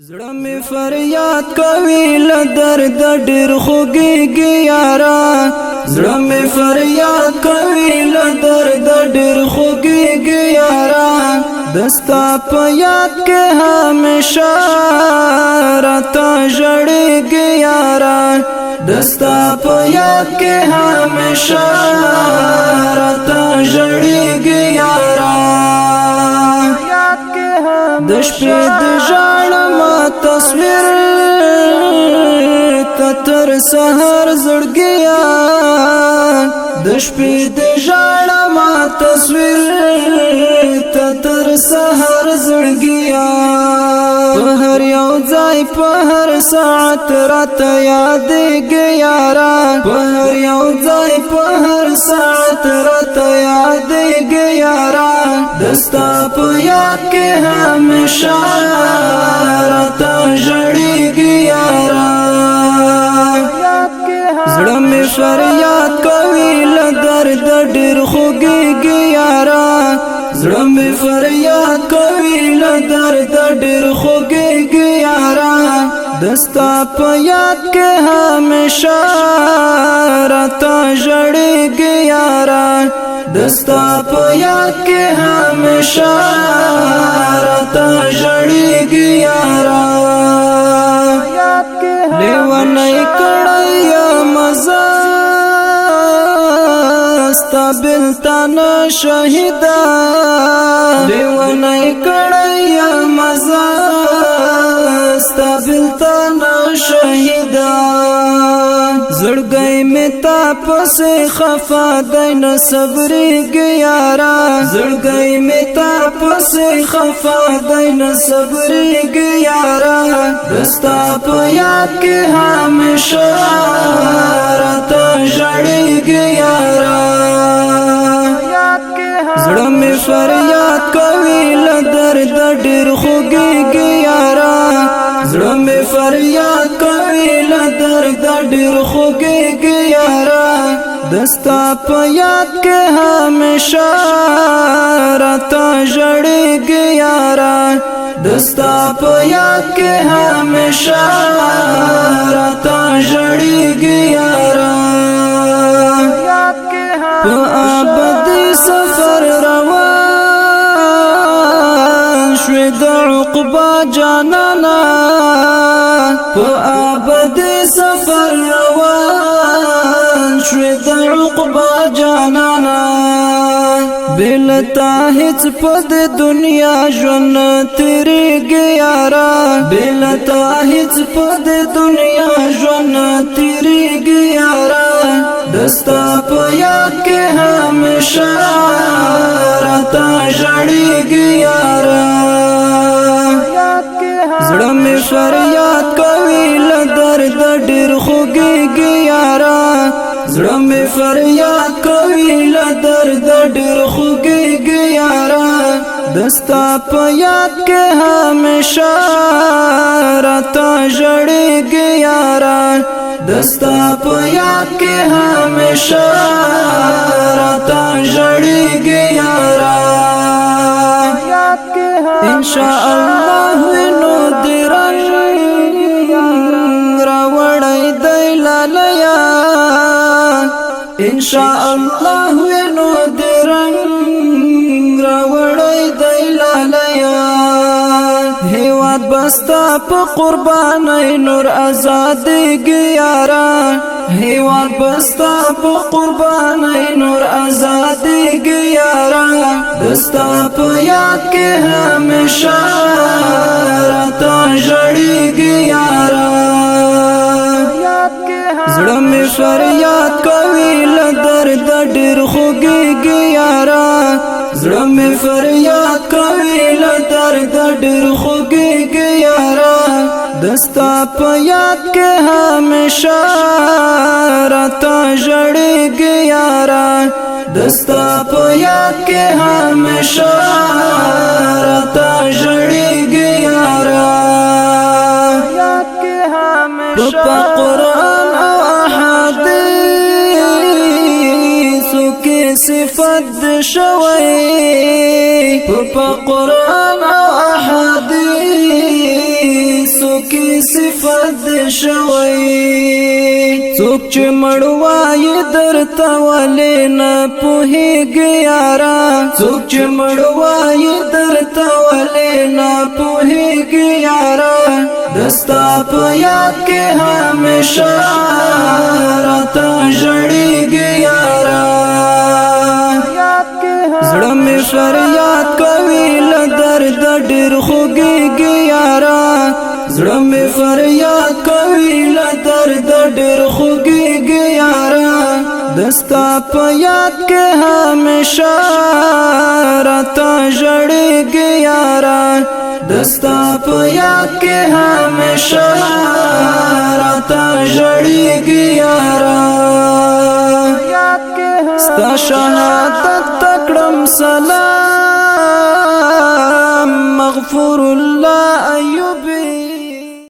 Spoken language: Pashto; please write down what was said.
زړه می فریاد کوي له درد ډېر خوږیږي یارا زړه می فریاد کوي له درد ډېر خوږیږي یارا دستا په یاد کې همیشه راته ژړېږي یارا دستا په یاد کې همیشه راته ژړېږي یارا د شپې د ژړم تصویر تر سحر زړګیا د شپې د ژړم تصویر تر سحر زړګیا په هر یو ځای په هر ساعت راته یادېږي یارا په هر یو ځای په هر ساعت راته یادېږي یارا دستا په یاد کې همیشه راته ژړېږي یارا زړه مې فریاد کوي له درد ډېر خوږېږي یارا زړه مې فریاد کوي له درد ډېر خوږېږي یارا دستا په یاد کې همیشه راته ژړېږي یارا دستا په یاد کې همیشه راته ژړېږي یارا لیونی کړی مزه ستا بلتان شهیدا لیونی کړی مزه ستا بلتان شهیدا زړګی می تا پسې خفا دی نه صبرېږي یارا زړګی می تا پسې خفا دی نه صبرېږي یارا دستا په یاد کې همیشه راته ژړېږي یارا زړه می فریاد کوي له درد ډېر خوږېږي یارا زړه می فریاد کوي له درد ډېر خوږېږي یارا دستا په یاد کې همیشه راته ژړېږي یارا دستا په یاد کې همیشه راته ژړېږي یارا په ابدي سفر روان شوې د عقبا جانانا په ابدي سفر روان شوې د عقبا جانانا بلتا هیڅ په دنیا ژوند تیریږي یارا بلتا هیڅ په دنیا ژوند تیریږي یارا دستا په یاد کې همیشه راته ژړېږي یارا زړه مې فریاد کوي له درد ډېر خوږېږي یارا زړه مې فریاد کوي له درد ډېر خوږېږي یارا دستا په یاد کې همیشه راته ژړېږي یارا دستا په یاد کې همیشه راته ژړېږي یارا انشاء الله نو دې رنګ راوړی دی لالیا انشاء الله نو دې رنګ راوړی دی لالیا هیواد بستا په قربانۍ نور آزادېږي یارا هیواد بستا په قربانۍ نور آزادېږي یارا دستا په یاد کې همیشه راته ژړېږي یارا زړه مې فریاد کوي له درد ډېر خوږېږي یارا زړه مې فریاد کوي له درد ډېر خوږېږي یارا دستا په یاد کې همیشه راته ژړېږي یارا دستا په یاد کې همیشه راته ژړېږي یارا په قرآن او احادیثو کې صفت شوی په قرآن او احادیث کی صفت شوی څوک چې مړوای درته ولې نه پوهیږي یارا څوک چې مړوای درته ولې نه پوهیږي یارا دستا په یاد کې همیشه راته ژړیږي یارا زړه مې فریاد کوي له درد ډېر خوږیږي یارا زړه مې فریاد کوي له درد ډېر خوږیږي یارا دستا په یاد کې همیشه راته ژړیږي یارا دستا په یاد کې همیشه راته ژړیږي یارا ستا شهادت تکړم سلام مغفور الله